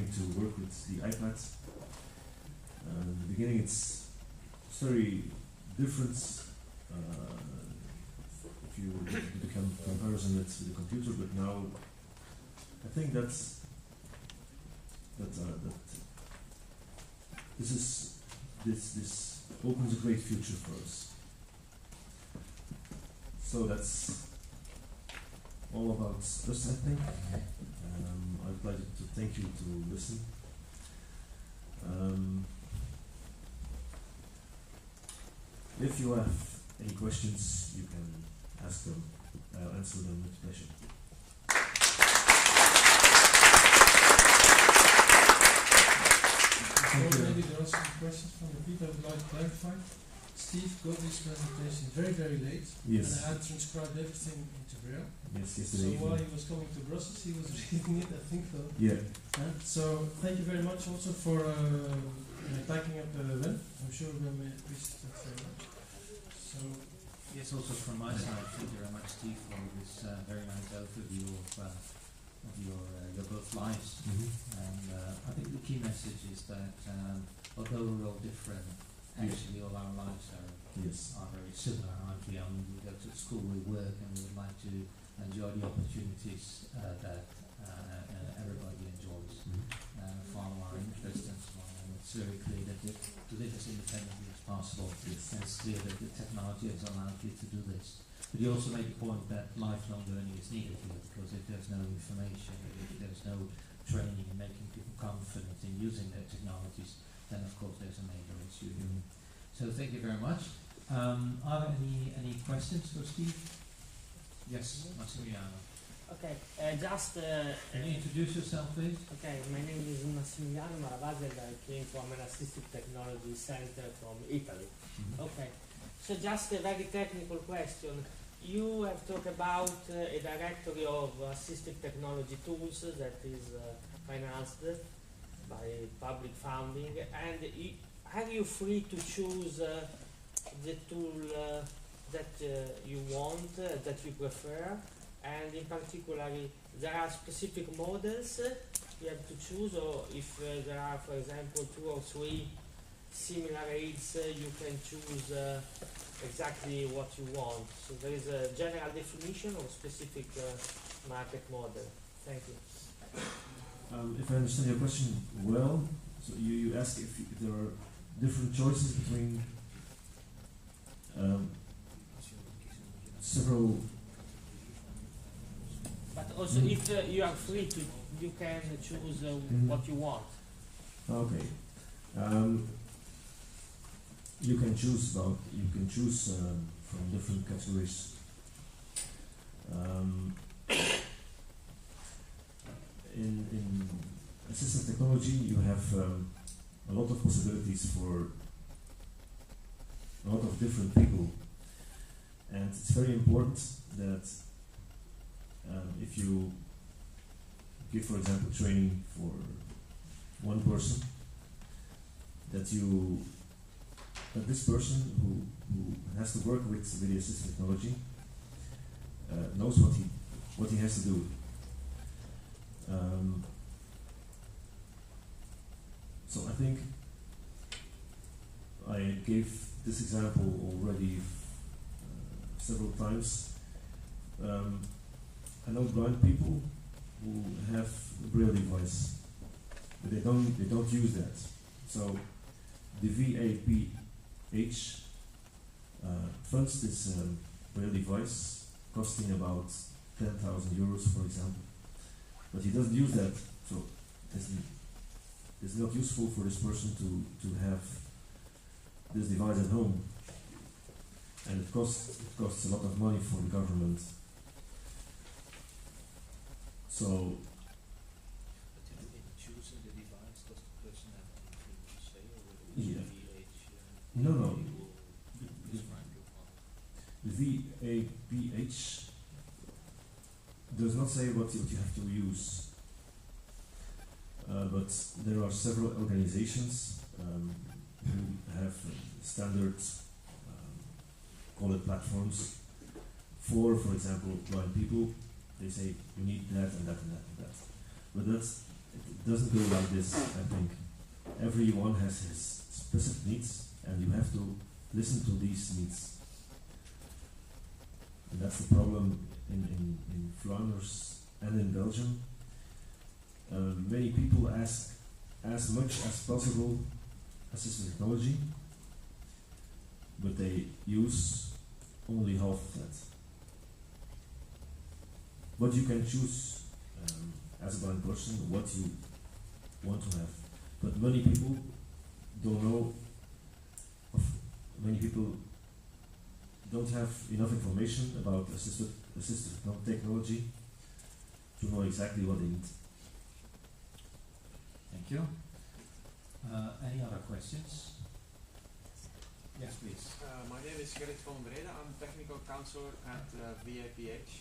starting to work with the iPad. In the beginning it's very different if you do the comparison with the computer, but now I think that this opens a great future for us. So that's all about us, I think. I'd like to thank you to listen. If you have any questions, you can ask them. I'll answer them with pleasure. Maybe there are some questions from the people I would like to clarify. Steve got this presentation very, very late. Yes. And I had transcribed everything into Braille. Yes, So yesterday. while he was coming to Brussels, he was reading it, I think. Yeah. So thank you very much also for backing up the event. I'm sure we may appreciate that very much. So yes, also from my side, thank you very much, Steve, for this very nice overview of your both lives. And I think the key message is that although we're all different, actually all our lives are very similar, aren't we? I mean, we go to school, we work, and we would like to enjoy the opportunities that everybody enjoys, follow our interests and so on. And it's very clear that to live as independently as possible. And it's clear that the technology has allowed you to do this. But you also made the point that lifelong learning is needed here, because if there's no information, if there's no training in making people confident in using their technologies, then of course there's a major issue. So thank you very much. Are there any questions for Steve? Yes, Massimiliano. Okay, just... Can you introduce yourself, please? Okay, my name is Massimiliano Maravasi and I came from an Assistive Technologies Center from Italy. Okay, so just a very technical question. You have talked about a directory of assistive technology tools that is financed by public funding, and are you free to choose the tool that you want, that you prefer? And in particular, there are specific models you have to choose, or if there are, for example, 2 or 3 similar aids, you can choose exactly what you want. So there is a general definition or specific market model. Thank you. If I understand your question well, so you ask if there are different choices between several. But also, if you are free to, you can choose what you want. Okay. You can choose from different categories. In assistive technology, you have a lot of possibilities for a lot of different people, and it's very important that if you give, for example, training for one person, that this person who has to work with the assistive technology knows what he has to do. So I think I gave this example already several times. I know blind people who have a Braille device, but they don't use that. So the VAPH funds this Braille device, costing about 10,000 euros, for example. But he doesn't use that, so it's not useful for this person to have this device at home, and it costs a lot of money for the government. So. But in choosing the device, does the person have anything to say, or Yeah. VH? No. The The VAPH does not say what you have to use, but there are several organizations who have standard, call it platforms, for example, blind people. They say you need that and that and that and that. But it doesn't go like this, I think. Everyone has his specific needs, and you have to listen to these needs. And that's the problem in Flanders and in Belgium. Many people ask as much as possible assistive technology, but they use only half of that. But you can choose as a blind person what you want to have. But many people don't know, many people don't have enough information about assistive technology to know exactly what they need. Thank you. Any other questions? Yes, please. My name is Gerrit van Breda. I'm technical counselor at VIPH.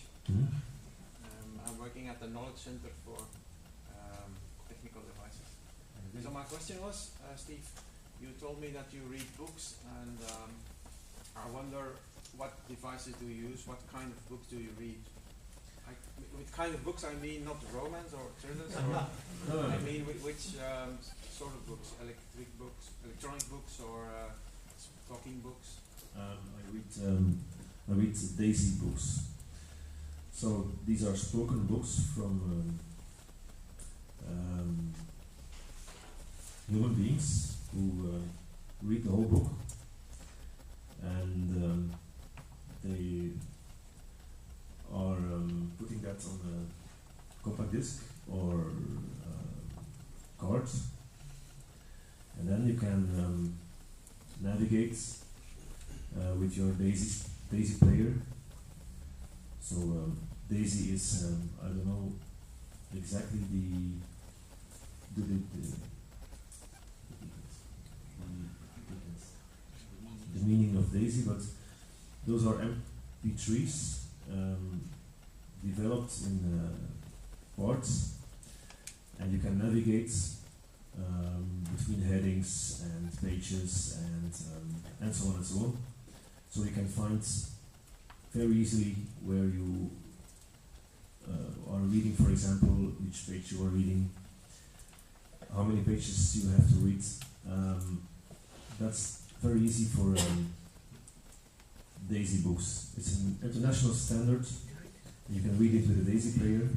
I'm working at the Knowledge Center for Technical Devices. So my question was, Steve, you told me that you read books, and I wonder what devices do you use, what kind of books do you read? With kind of books I mean not romance or thrillers, or I mean which sort of books, electronic books or talking books? I read DAISY books. So these are spoken books from human beings who read the whole book, and they are putting that on a compact disc or card, and then you can navigate with your DAISY player. So DAISY is I don't know exactly the meaning of DAISY, but those are MP3s developed in parts, and you can navigate between headings and pages and so on and so on. So you can find very easily where you are reading, for example, which page you are reading, how many pages you have to read. That's very easy for DAISY books. It's an international standard. You can read it with a DAISY player,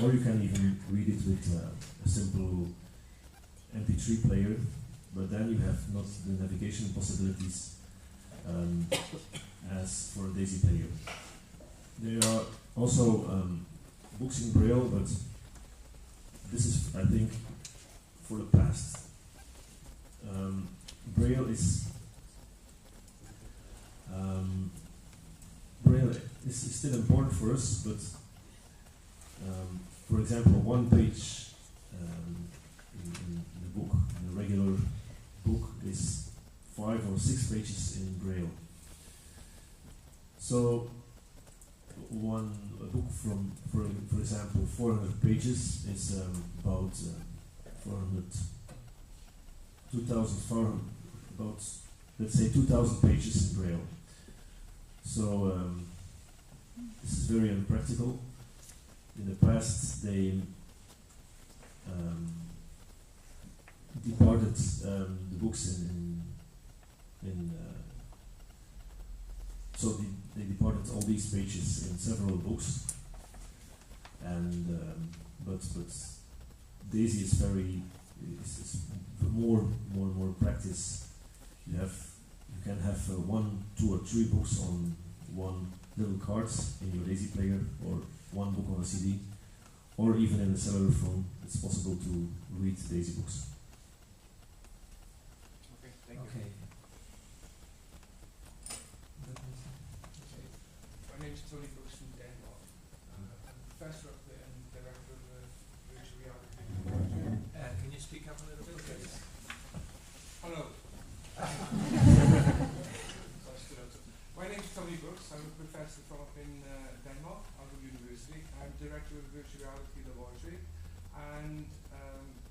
or you can even read it with a simple MP3 player, but then you have not the navigation possibilities as for a DAISY player. There are also books in Braille, but this is, I think, for the past. Braille is still important for us, but for example, one page in the book, in a regular book, is 5 or 6 pages in Braille. So a book from, for example, 400 pages is about 2,400, about, let's say, 2,000 pages in Braille. So this is very unpractical. In the past, they departed the books so they departed all these pages in several books, and but DAISY is is more practice. You can have 1, 2 or 3 books on one little cards in your DAISY player, or one book on a CD, or even in a cellular phone. It's possible to read DAISY books. Okay, thank you. Okay. My name is Tony Brooks from Denmark. I'm a professor up there and director of virtual reality. Can you speak up a little bit, please? Hello. My name is Tony Brooks. I'm a professor from up in Denmark, Aalborg University. I'm director of virtual reality laboratory and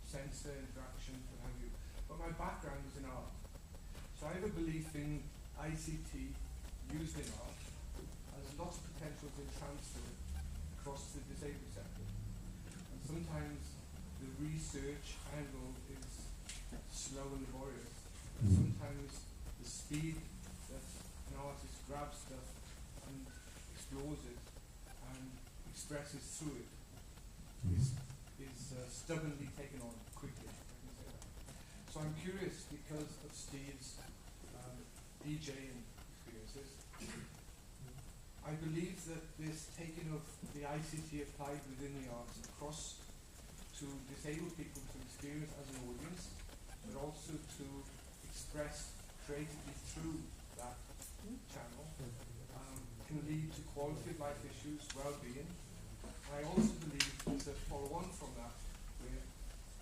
sensor interaction, what have you. But my background is in art. So I have a belief in ICT used in art has lots of potential to transfer across the disabled sector. And sometimes the research angle is slow and laborious. Sometimes the speed that an artist grabs stuff and explores it and expresses through it is stubbornly taken on quickly. I can say that. So I'm curious, because of Steve's DJing experiences, I believe that this taking of the ICT applied within the arts across to disable people to experience as an audience, but also to express creatively through that channel, can lead to quality of life issues, well-being. I also believe there's a follow-on from that, where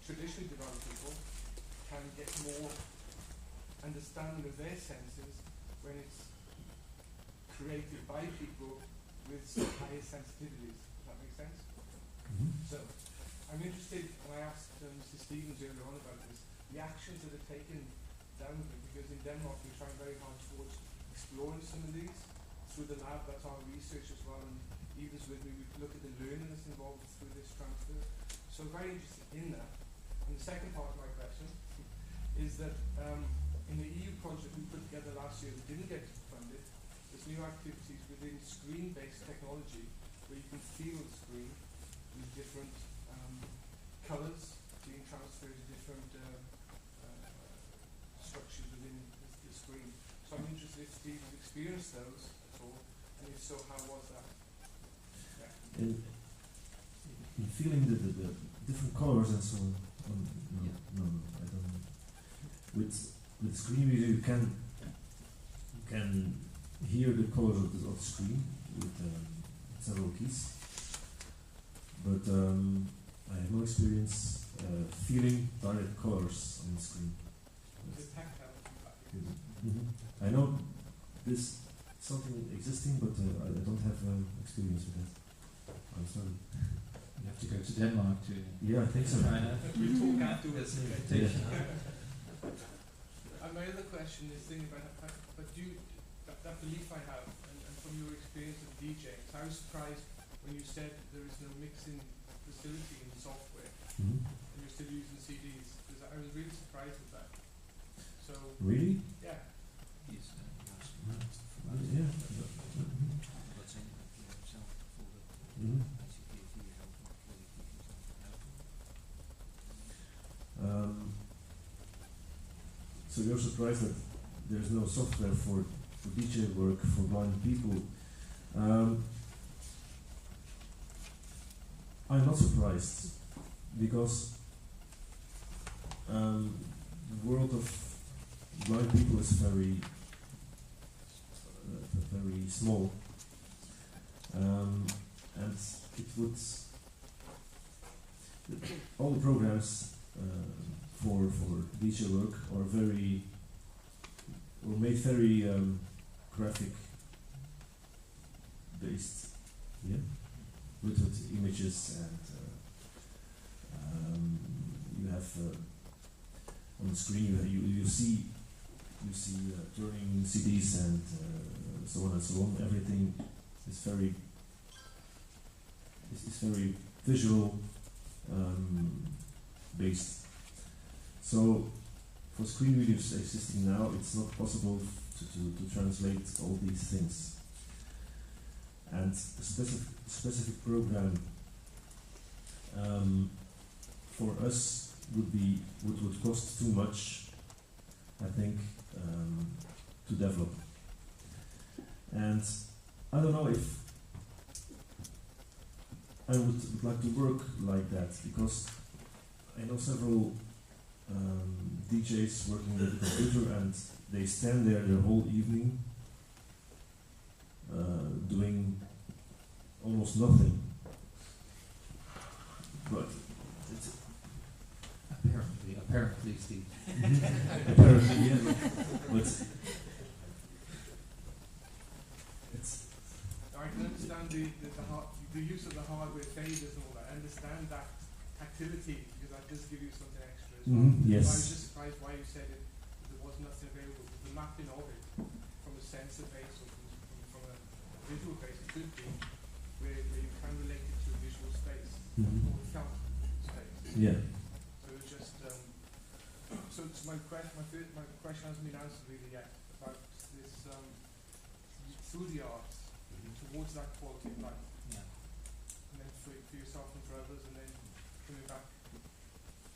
traditionally developed people can get more understanding of their senses when it's created by people with higher sensitivities. Does that make sense? So, I'm interested, and I asked Mr. Stevens earlier on about this, the actions that are taken down here, because in Denmark we're trying very hard towards exploring some of these through the lab. That's our research as well, and Eva's with me. We look at the learning that's involved through this transfer. So very interested in that. And the second part of my question is that in the EU project we put together last year that didn't get funded, there's new activities within screen-based technology where you can feel the screen with different colours being transferred to different structures within the screen. So I'm interested if Steve has experienced those at all, and if so, how was that? Yeah. In feeling the different colors and so on. No, I don't know. With screen reader you can hear the colors of the screen with several keys, but I have no experience feeling direct colors on the screen. I know this something existing, but I don't have experience with that. I'm sorry. You have to go to Denmark to. Yeah, I think so. We talk afterwards. And my other question is thinking about but that belief I have, and from your experience of DJing, I was surprised when you said there is no mixing facility in the software, and you're still using CDs, because I was really surprised with that. So really? Yeah. Yeah. So you're surprised that there's no software for DJ work for blind people. I'm not surprised, because the world of blind people is very small, and it would all the programs for DJ work are made very graphic based, yeah, with images, and you have on the screen you see turning CDs and so on and so on. Everything is very visual based. So for screen readers existing now, it's not possible to translate all these things. And a specific program for us would cost too much, I think, to develop. And I don't know if I would like to work like that, because I know several DJs working with a computer, and they stand there the whole evening doing almost nothing. But it's apparently, Steve. apparently, yeah. But it's. I can understand the use of the hardware faders and all that. I understand that activity, because that does give you something extra as well. Yes. I was just surprised why you said it. There was nothing available. The mapping of it from a sensor base or from a visual base, it could be where you can relate it to a visual space or felt space. Yeah. So it's just so it's my question hasn't been answered really yet about this through the arts towards that quality of life. Yeah. And then for yourself and for others, and then coming back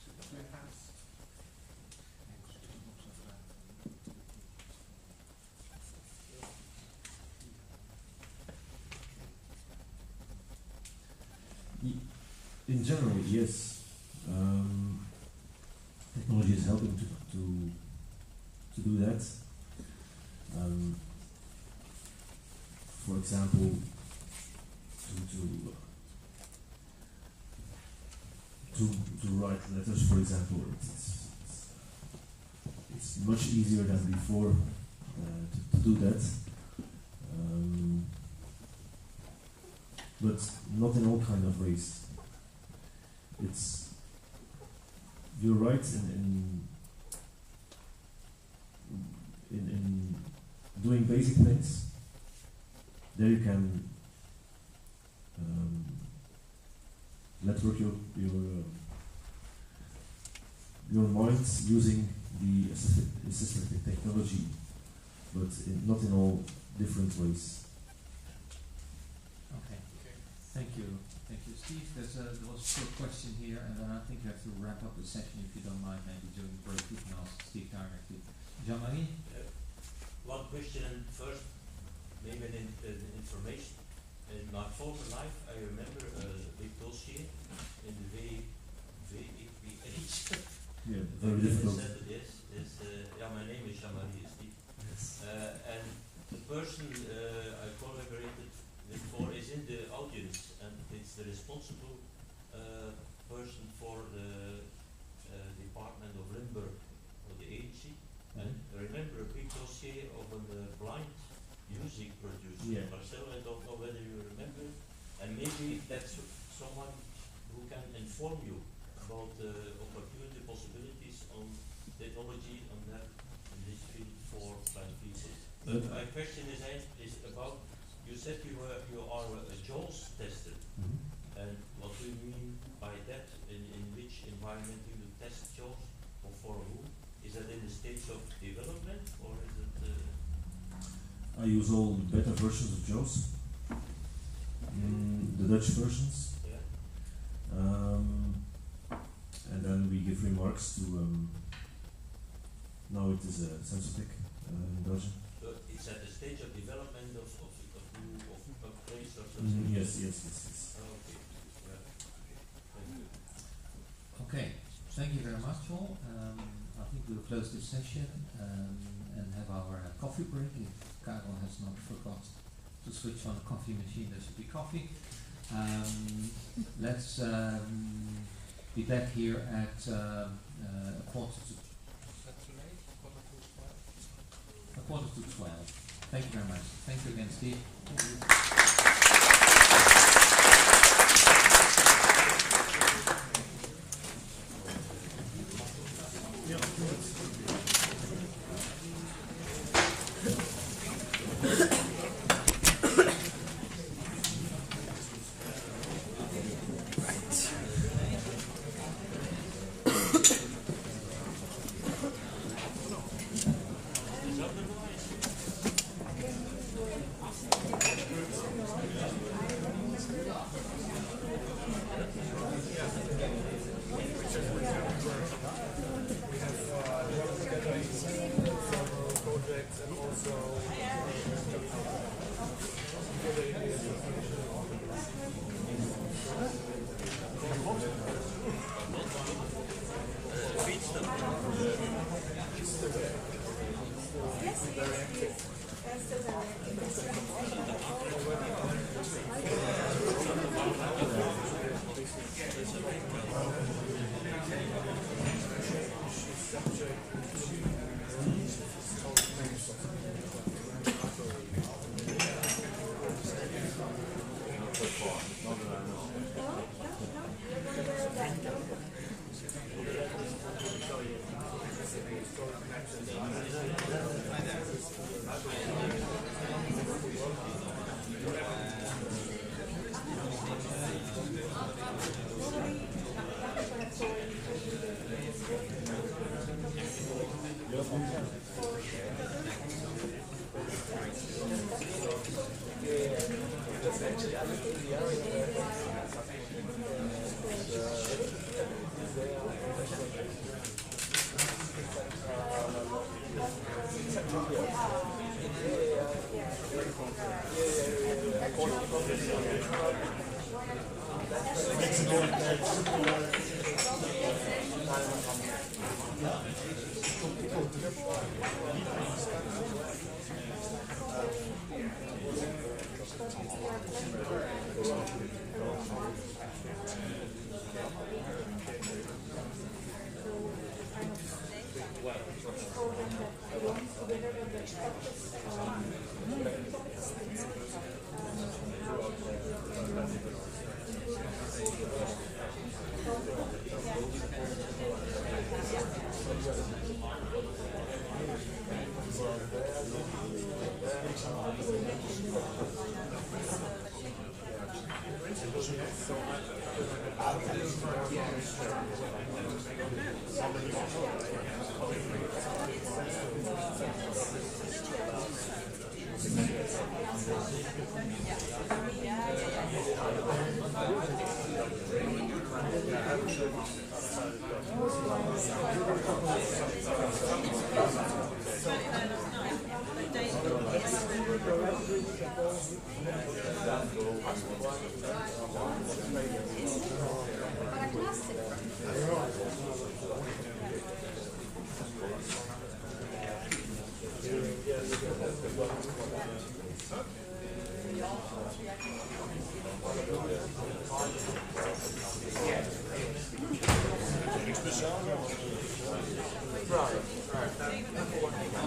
to enhance. In general, yes. Technology is helping to do that. For example, to write letters, for example, it's much easier than before to do that. But not in all kind of ways. You're right in doing basic things. There you can network your mind using the assistive technology, but not in all different ways. Okay. Thank you, Steve. There was a short question here, and then I think you have to wrap up the session if you don't mind. Maybe during the break you can ask Steve directly. Jean-Marie? One question first, maybe an information. In my former life, I remember a big dossier in the VIPI ATLEC. Yeah, very difficult. Yes, my name is Jean-Marie Steve. Yes. And the person I collaborated with is in the audience, and it's the responsible person for the department of Limburg, or the agency. And I remember a big dossier of a blind music producer. Yeah. Marcel, I don't know whether you remember, and maybe that's someone who can inform you about the opportunity, possibilities on technology on that in this field for blind people. My question is about, you said you are a JAWS tester, and what do you mean by that? In which environment do you test JAWS, or for whom? Is that in the stage of development, or is it? I use all the beta versions of JAWS, the Dutch versions. Yeah. And then we give remarks to. Now it is a Sensotech in Belgium. So it's at the stage of development of upgrades or something. Yes. Oh, okay. Yeah. Thank you. Okay, thank you very much all. I think we'll close this session and have our coffee break. If Karel has not forgot to switch on the coffee machine, there should be coffee. Let's be back here at a quarter to 12. Thank you very much. Thank you again, Steve. Thank So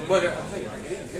Well, I think I didn't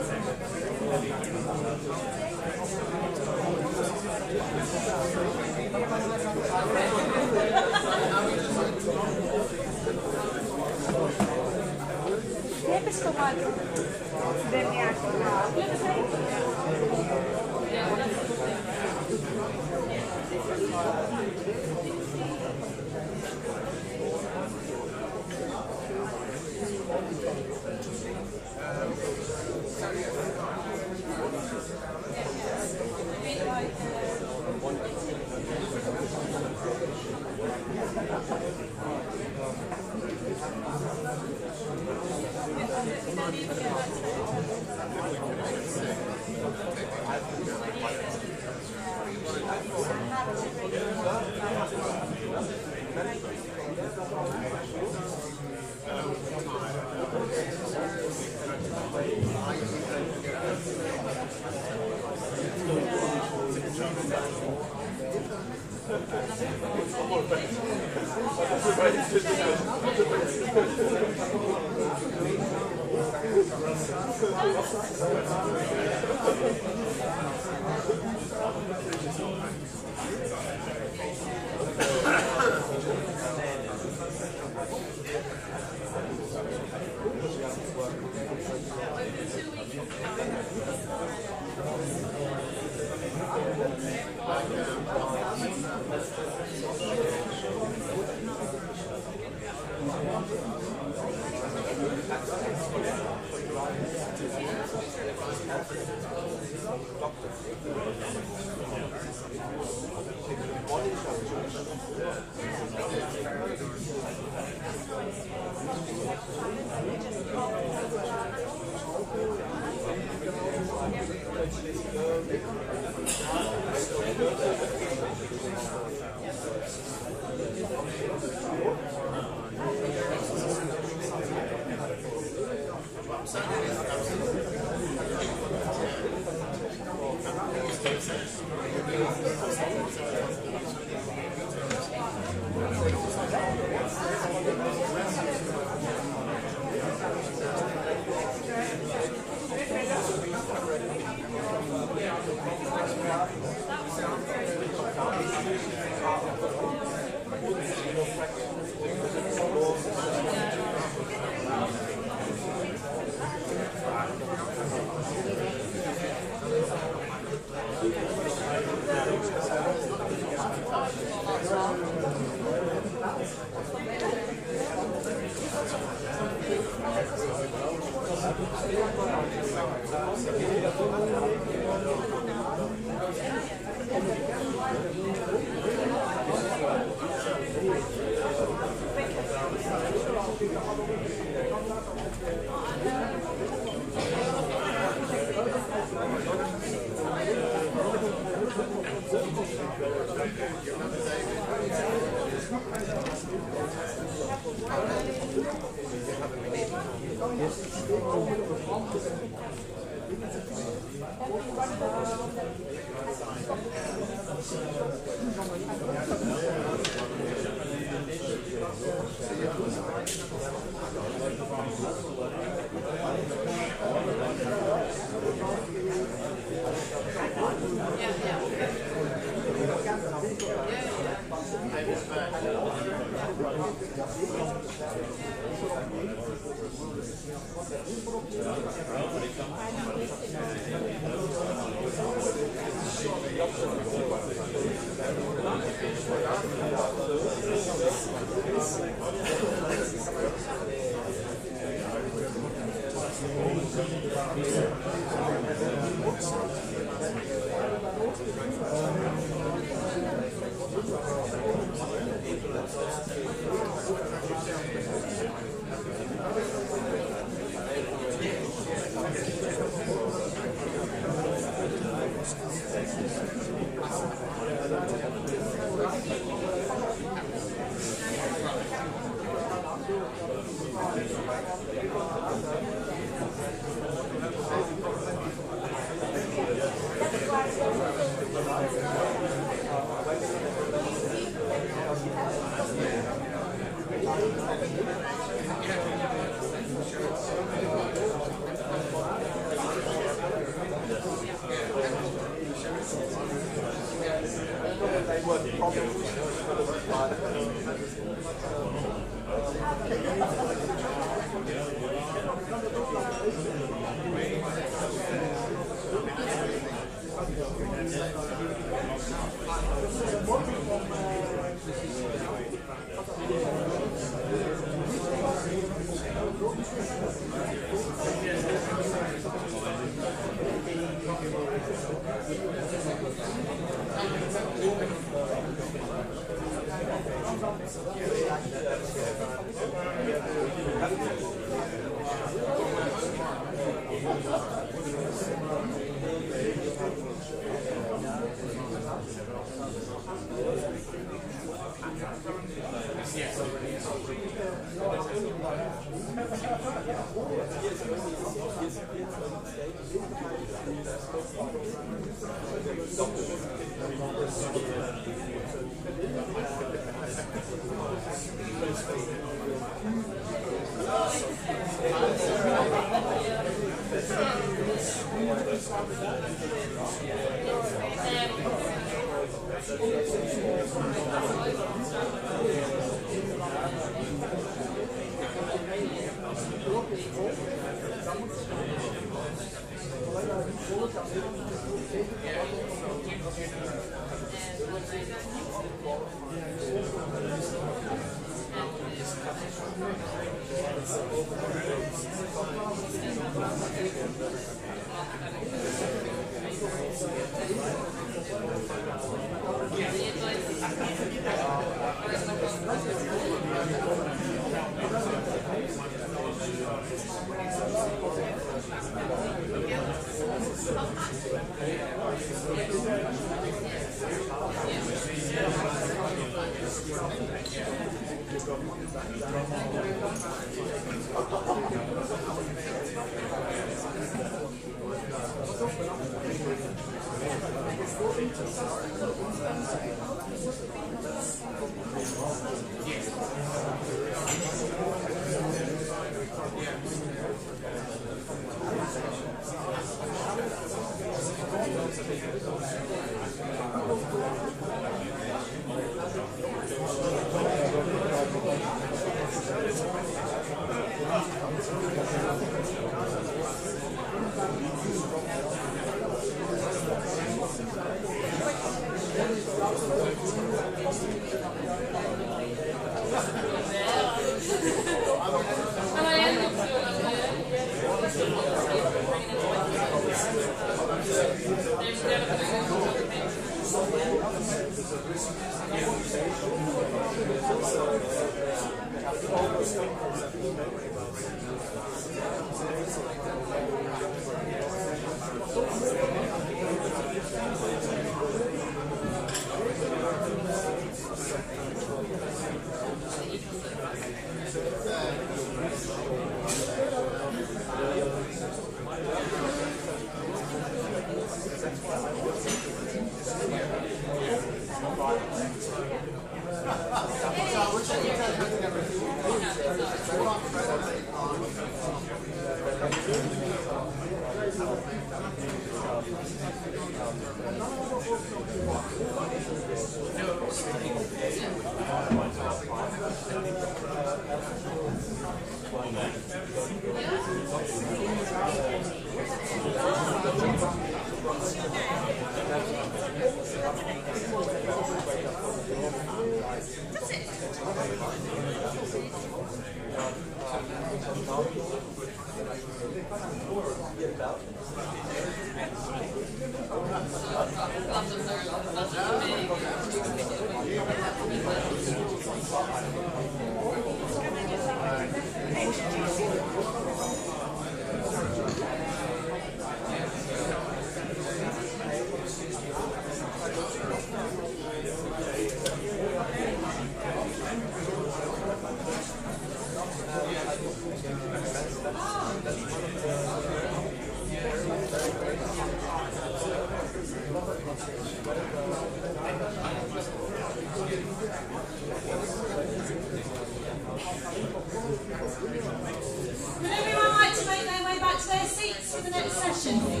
Would everyone like to make their way back to their seats for the next session, please?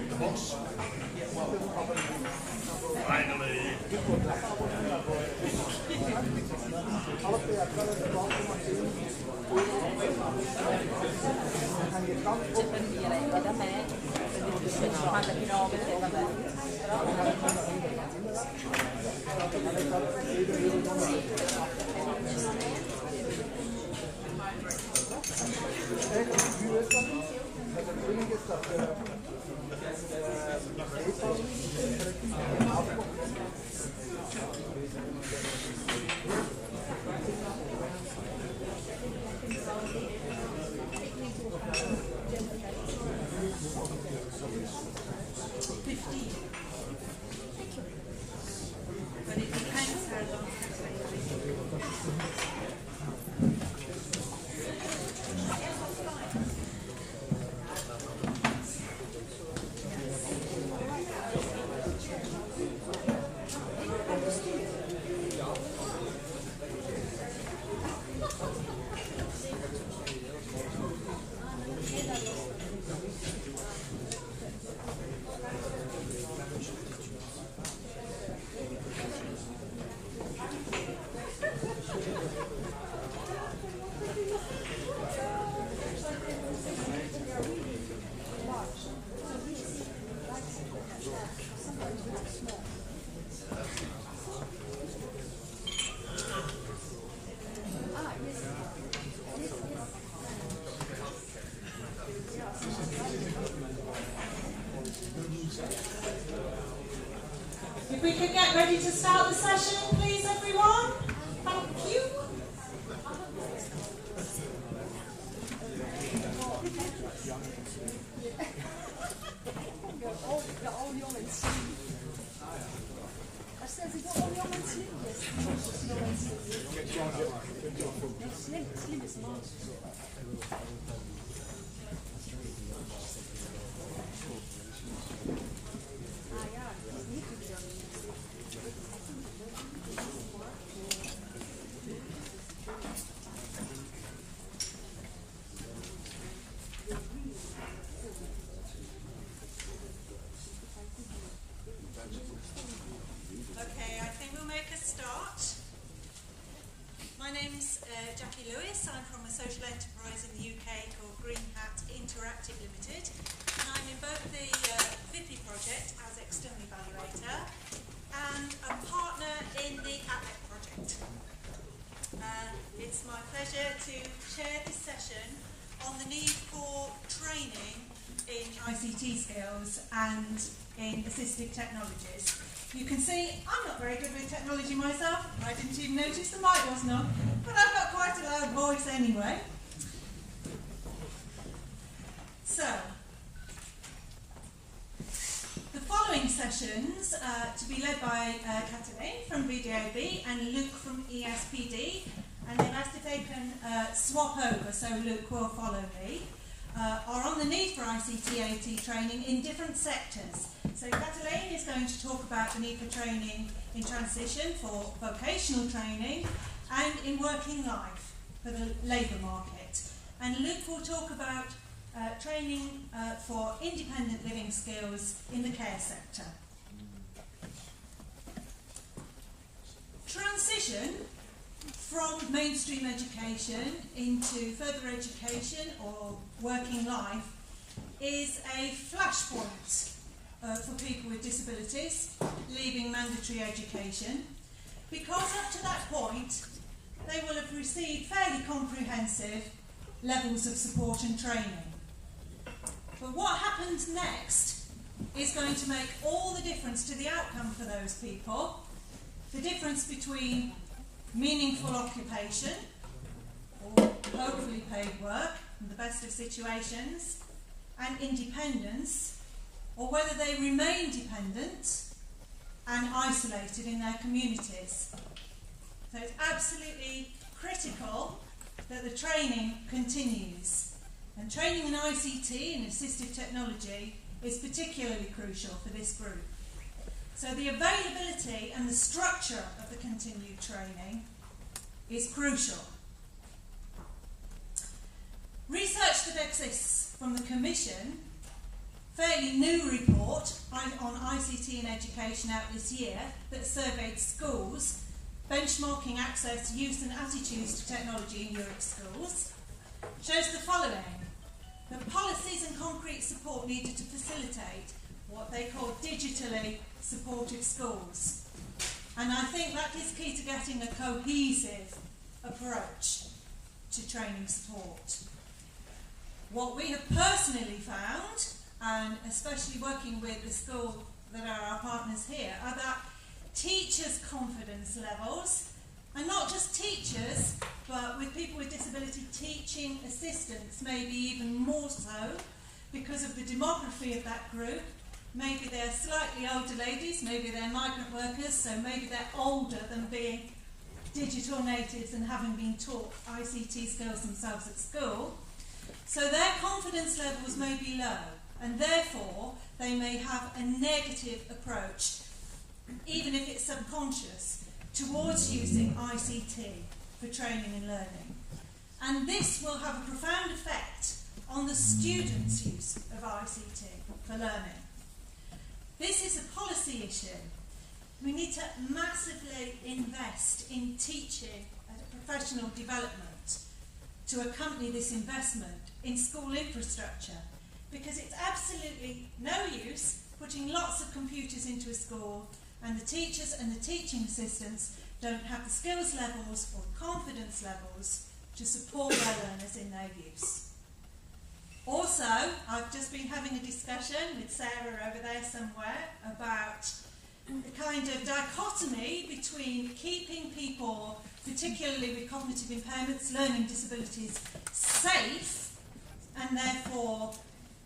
The box. Finally. Da me, 50 km, vabbè. If we could get ready to start the session, please, everyone. Thank you. ICT skills and in assistive technologies. You can see I'm not very good with technology myself. I didn't even notice the mic wasn't on, but I've got quite a loud voice anyway. So, the following sessions to be led by Katalin from VDOB and Luke from ESPD, and they've asked if they can swap over, so Luke will follow me. Are on the need for ICT AT training in different sectors. So Katalin is going to talk about the need for training in transition, for vocational training, and in working life for the labour market. And Luke will talk about training for independent living skills in the care sector. Transition from mainstream education into further education or working life is a flashpoint for people with disabilities leaving mandatory education, because up to that point they will have received fairly comprehensive levels of support and training. But what happens next is going to make all the difference to the outcome for those people, the difference between meaningful occupation, or hopefully paid work in the best of situations, and independence, or whether they remain dependent and isolated in their communities. So it's absolutely critical that the training continues. And training in ICT and assistive technology is particularly crucial for this group. So the availability and the structure of the continued training is crucial. Research that exists from the Commission, fairly new report on ICT and education out this year that surveyed schools, benchmarking access, use and attitudes to technology in Europe's schools, shows the following: the policies and concrete support needed to facilitate what they call digitally supported schools. And I think that is key to getting a cohesive approach to training support. What we have personally found, and especially working with the school that are our partners here, are that teachers' confidence levels, and not just teachers, but with people with disability, teaching assistants maybe even more so because of the demography of that group. Maybe they're slightly older ladies, maybe they're migrant workers, so maybe they're older than being digital natives and having been taught ICT skills themselves at school. So their confidence levels may be low, and therefore they may have a negative approach, even if it's subconscious, towards using ICT for training and learning. And this will have a profound effect on the students' use of ICT for learning. This is a policy issue. We need to massively invest in teaching and professional development to accompany this investment in school infrastructure, because it's absolutely no use putting lots of computers into a school and the teachers and the teaching assistants don't have the skills levels or confidence levels to support their learners in their use. Also, I've just been having a discussion with Sarah over there somewhere about the kind of dichotomy between keeping people, particularly with cognitive impairments, learning disabilities, safe, and therefore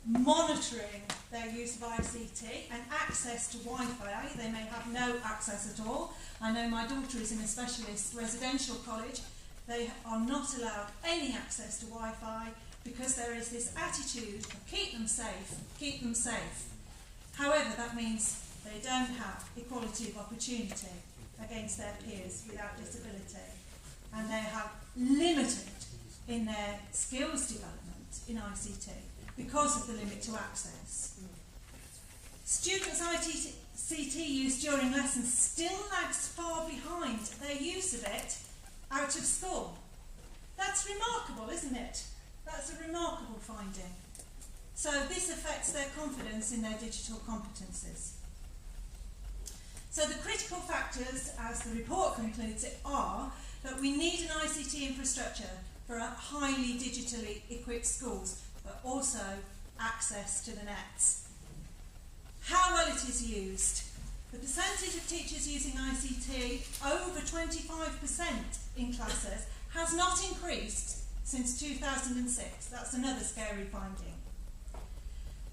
monitoring their use of ICT and access to Wi-Fi. They may have no access at all. I know my daughter is in a specialist residential college. They are not allowed any access to Wi-Fi because there is this attitude of keep them safe, keep them safe. However, that means they don't have equality of opportunity against their peers without disability, and they have limited in their skills development in ICT because of the limit to access. Students' ICT use during lessons still lags far behind their use of it out of school. That's remarkable, isn't it? That's a remarkable finding. So this affects their confidence in their digital competences. So the critical factors, as the report concludes it, are that we need an ICT infrastructure for highly digitally equipped schools, but also access to the nets. How well it is used. The percentage of teachers using ICT, over 25% in classes, has not increased since 2006. That's another scary finding.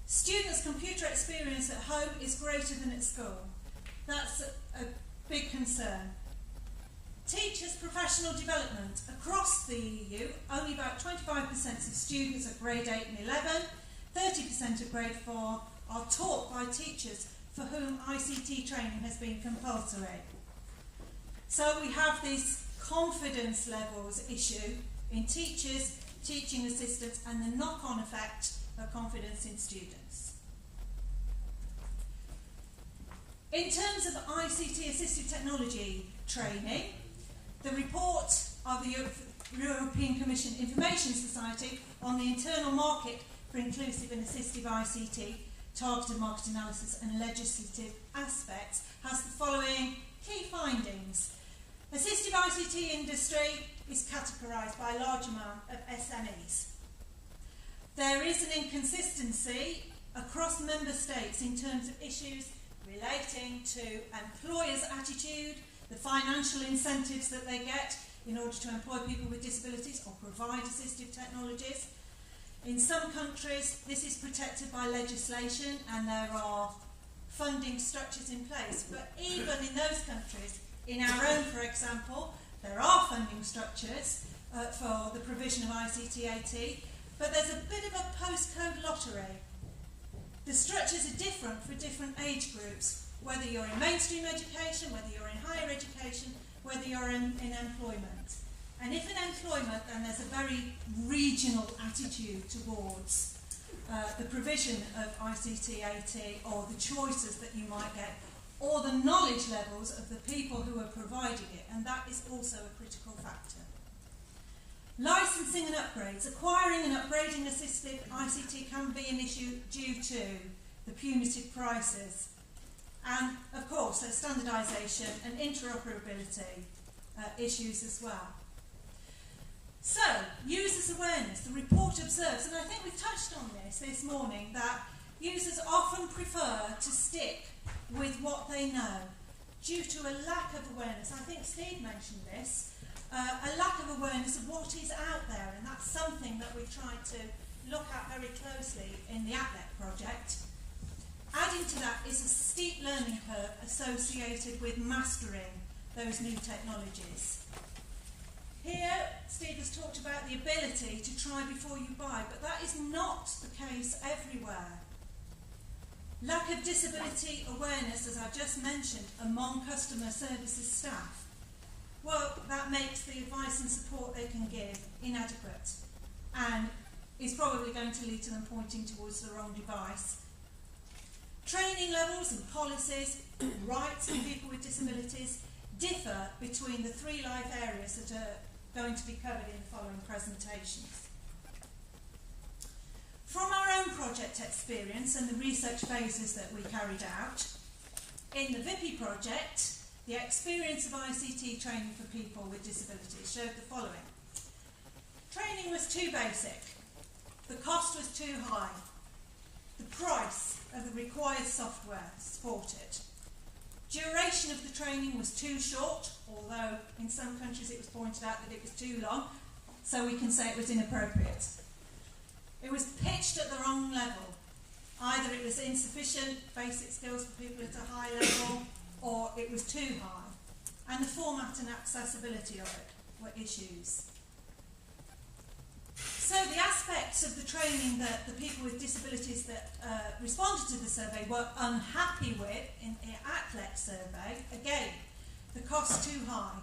Students' computer experience at home is greater than at school. That's a big concern. Teachers' professional development across the EU, only about 25% of students at grade 8 and 11, 30% at grade 4 are taught by teachers for whom ICT training has been compulsory. So we have this confidence levels issue in teachers, teaching assistants, and the knock-on effect of confidence in students. In terms of ICT assistive technology training, the report of the European Commission Information Society on the internal market for inclusive and assistive ICT, targeted market analysis and legislative aspects has the following key findings. Assistive ICT industry is categorised by a large amount of SMEs. There is an inconsistency across member states in terms of issues relating to employers' attitude, the financial incentives that they get in order to employ people with disabilities or provide assistive technologies. In some countries, this is protected by legislation and there are funding structures in place. But even in those countries, in our own, for example, there are funding structures for the provision of ICT AT, but there's a bit of a postcode lottery. The structures are different for different age groups, whether you're in mainstream education, whether you're in higher education, whether you're in employment. And if in employment, then there's a very regional attitude towards the provision of ICT AT or the choices that you might get, or the knowledge levels of the people who are providing it, and that is also a critical factor. Licensing and upgrades. Acquiring and upgrading assistive ICT can be an issue due to the punitive prices. And, of course, there's standardisation and interoperability issues as well. So, users' awareness. The report observes, and I think we've touched on this morning, that users often prefer to stick with what they know due to a lack of awareness. I think Steve mentioned this. A lack of awareness of what is out there, and that's something that we've tried to look at very closely in the ATLEC project. Adding to that is a steep learning curve associated with mastering those new technologies. Here, Steve has talked about the ability to try before you buy, but that is not the case everywhere. Lack of disability awareness, as I've just mentioned, among customer services staff. Well, that makes the advice and support they can give inadequate and is probably going to lead to them pointing towards the wrong device. Training levels and policies, rights of people with disabilities differ between the three life areas that are going to be covered in the following presentations. From our own project experience and the research phases that we carried out, in the VIPI project, the experience of ICT training for people with disabilities showed the following. Training was too basic. The cost was too high. The price of the required software supported. Duration of the training was too short, although in some countries it was pointed out that it was too long, so we can say it was inappropriate. It was pitched at the wrong level. Either it was insufficient basic skills for people at a high level, or it was too high. And the format and accessibility of it were issues. So the aspects of the training that the people with disabilities that responded to the survey were unhappy with in the ATLEC survey, again, the cost too high.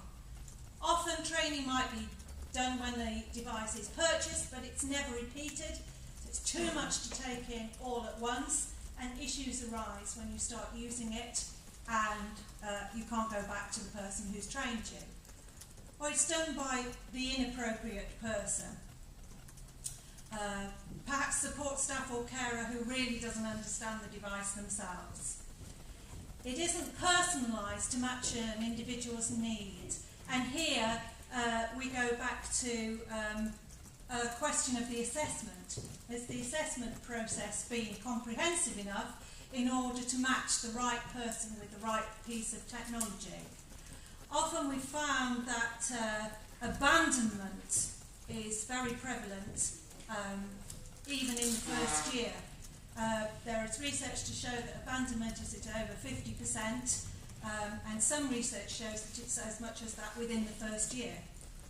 Often training might be done when the device is purchased, but it's never repeated. It's too much to take in all at once, and issues arise when you start using it and you can't go back to the person who's trained you. Or it's done by the inappropriate person. Perhaps support staff or carer who really doesn't understand the device themselves. It isn't personalised to match an individual's needs. And here we go back to a question of the assessment. Is the assessment process being comprehensive enough in order to match the right person with the right piece of technology? Often we found that abandonment is very prevalent, even in the first year. There is research to show that abandonment is at over 50%, and some research shows that it's as much as that within the first year,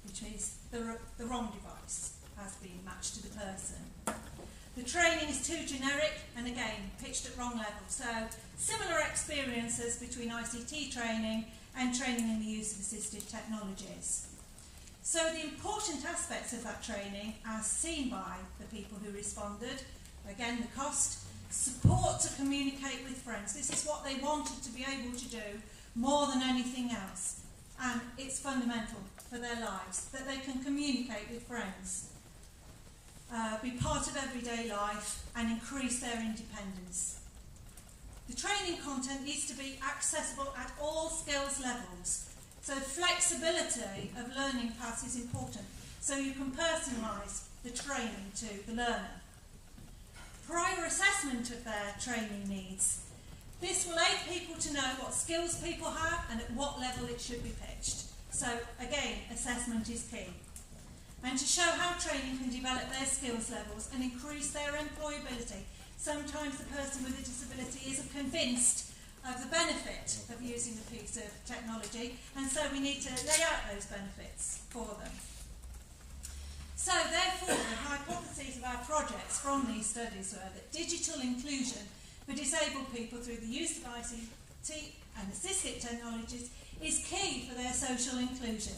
which means the wrong device has been matched to the person. The training is too generic and again pitched at wrong levels. So similar experiences between ICT training and training in the use of assistive technologies. So the important aspects of that training, as seen by the people who responded, again the cost, support to communicate with friends. This is what they wanted to be able to do more than anything else, and it's fundamental for their lives that they can communicate with friends, be part of everyday life and increase their independence. The training content needs to be accessible at all skills levels, so flexibility of learning paths is important, so you can personalise the training to the learner. Prior assessment of their training needs. This will aid people to know what skills people have and at what level it should be pitched. So again, assessment is key. And to show how training can develop their skills levels and increase their employability. Sometimes the person with a disability isn't convinced of the benefit of using a piece of technology, and so we need to lay out those benefits for them. So therefore, the hypotheses of our projects from these studies were that digital inclusion for disabled people through the use of ICT and assistive technologies is key for their social inclusion,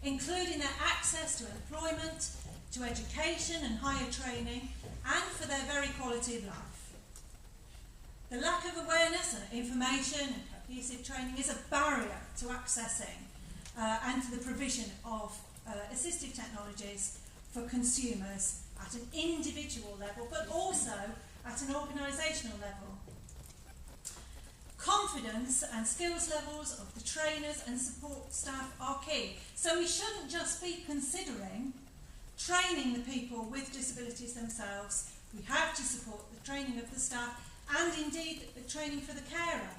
including their access to employment, to education and higher training, and for their very quality of life. The lack of awareness and information and cohesive training is a barrier to accessing and to the provision of assistive technologies for consumers at an individual level, but also at an organisational level. Confidence and skills levels of the trainers and support staff are key. So we shouldn't just be considering training the people with disabilities themselves. We have to support the training of the staff and indeed the training for the carer.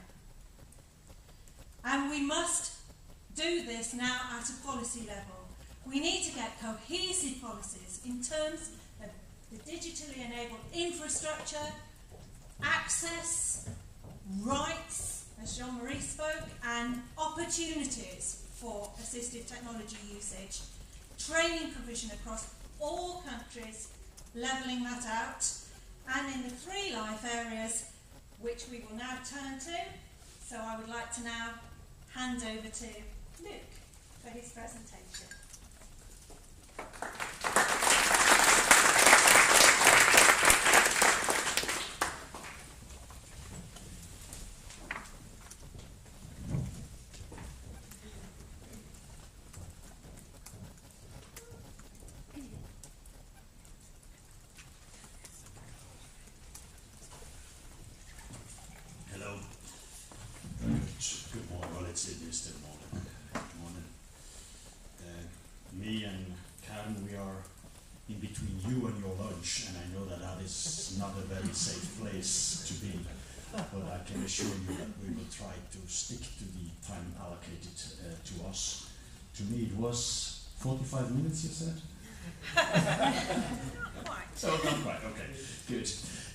And we must do this now at a policy level. We need to get cohesive policies in terms of the digitally enabled infrastructure, access, rights, as Jean-Marie spoke, and opportunities for assistive technology usage, training provision across all countries, levelling that out, and in the 3 life areas, which we will now turn to. So I would like to now hand over to Luke for his presentation. Hello. Good morning. Well, it's still morning. Good morning. Me and Karen, we are in between you and your lunch, and I know that is not a very safe place to be. But I can assure you that we will try to stick to the time allocated to us. To me it was 45 minutes, you said? So not quite, okay, good.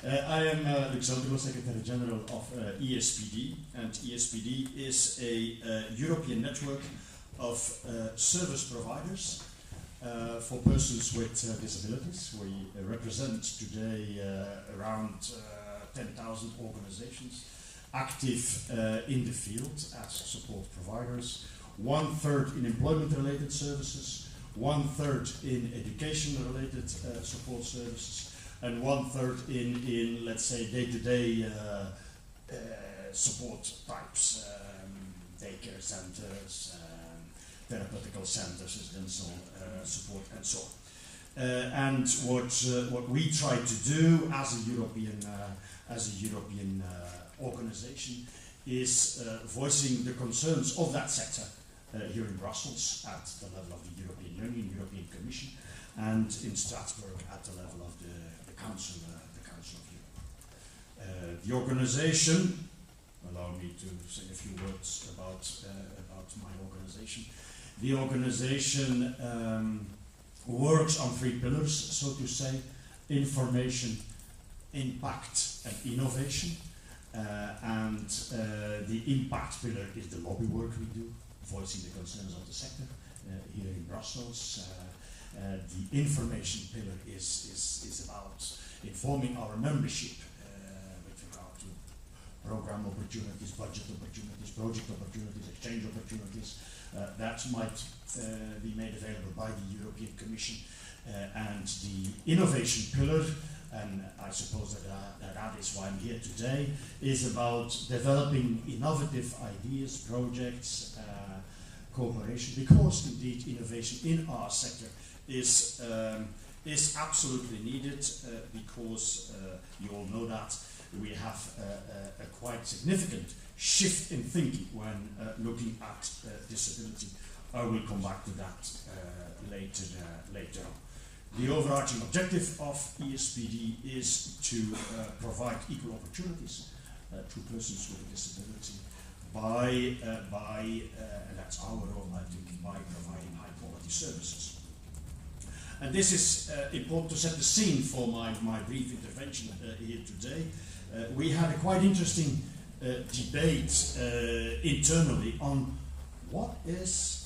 I am Luc Zoutelo, Secretary General of ESPD, and ESPD is a European network of service providers for persons with disabilities. We represent today around 10,000 organizations active in the field as support providers, 1/3 in employment-related services, 1/3 in education-related support services, and 1/3 in let's say, day-to-day support types, daycare centers, therapeutical centers, residential support, and so on. And what we try to do as a European organization is voicing the concerns of that sector here in Brussels at the level of the European Union, European Commission, and in Strasbourg at the level of the Council of Europe. The organization, allow me to say a few words about my organization. The organization works on 3 pillars, so to say: information, impact, and innovation. And the impact pillar is the lobby work we do, voicing the concerns of the sector here in Brussels. The information pillar is about informing our membership with regard to program opportunities, budget opportunities, project opportunities, exchange opportunities that might be made available by the European Commission. And the innovation pillar, and I suppose that is why I'm here today, is about developing innovative ideas, projects, cooperation, because indeed innovation in our sector is absolutely needed, because you all know that we have a quite significant shift in thinking when looking at disability. I will come back to that later on. The overarching objective of ESPD is to provide equal opportunities to persons with a disability and that's our role, I think, by providing high quality services. And this is important to set the scene for my brief intervention here today. We had a quite interesting debate internally on what is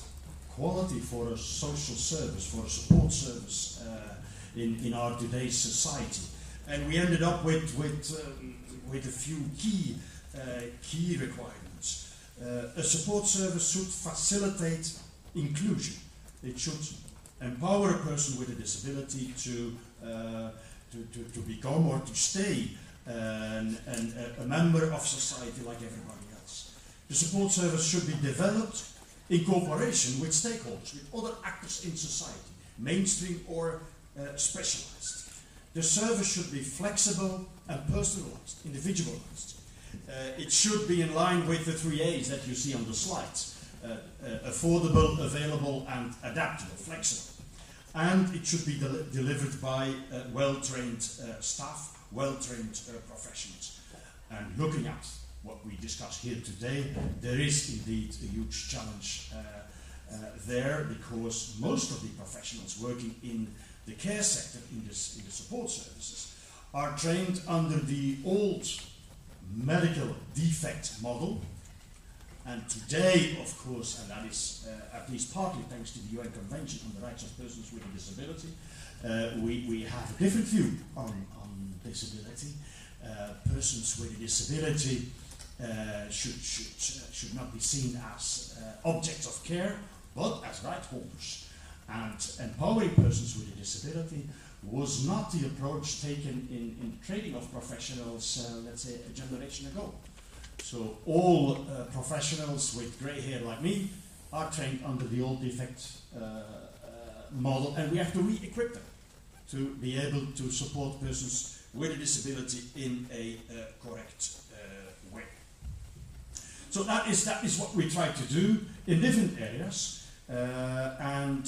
quality for a social service, for a support service in our today's society. And we ended up with a few key requirements. A support service should facilitate inclusion. It should empower a person with a disability to become or to stay a member of society like everybody else. The support service should be developed in cooperation with stakeholders, with other actors in society, mainstream or specialized. The service should be flexible and personalized, individualized. It should be in line with the 3 A's that you see on the slides: affordable, available, and adaptable, flexible. And it should be delivered by well-trained staff, well-trained professionals. And looking at what we discussed here today, there is indeed a huge challenge there, because most of the professionals working in the care sector, in the support services, are trained under the old medical defect model. And today, of course, and that is at least partly thanks to the UN Convention on the Rights of Persons with a Disability, we have a different view on disability. Persons with a disability should not be seen as objects of care, but as right holders. And empowering persons with a disability was not the approach taken in training of professionals, let's say, a generation ago. So all professionals with grey hair like me are trained under the old defect model, and we have to re-equip them to be able to support persons with a disability in a correct way. So that is what we try to do in different areas, and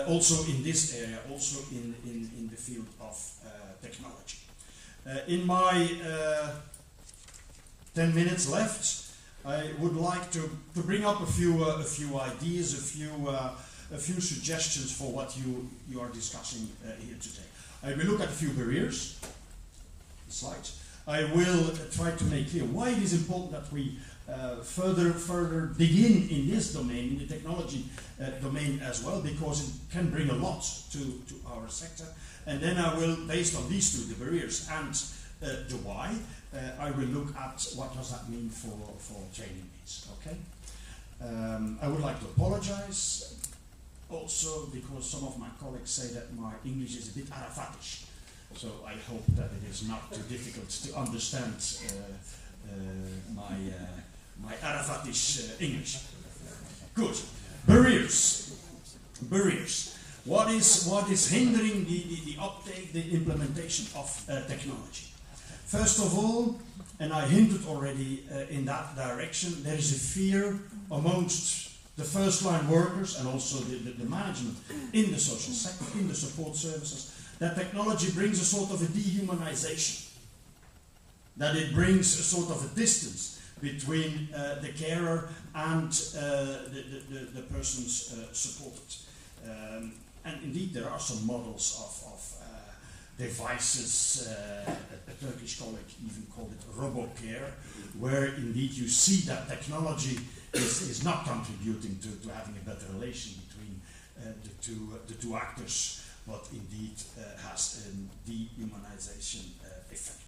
also in this area, also in the field of technology. In my 10 minutes left, I would like to bring up a few ideas, a few suggestions for what you are discussing here today. I will look at a few barriers, slides. I will try to make clear why it is important that we further dig in this domain, in the technology domain as well, because it can bring a lot to our sector. And then I will, based on these two, the barriers and the why, I will look at what does that mean for training needs. Okay. I would like to apologize also because some of my colleagues say that my English is a bit Arafatish. So I hope that it is not too difficult to understand my Arafatish English. Good. Barriers. What is hindering the uptake, the implementation of technology? First of all, and I hinted already in that direction, there is a fear amongst the first line workers and also the management in the social sector, in the support services, that technology brings a sort of a dehumanization, that it brings a sort of a distance between the carer and the persons supported. And indeed there are some models of devices, a Turkish colleague even called it RoboCare, where indeed you see that technology is not contributing to having a better relation between the two actors, but indeed has a dehumanization effect.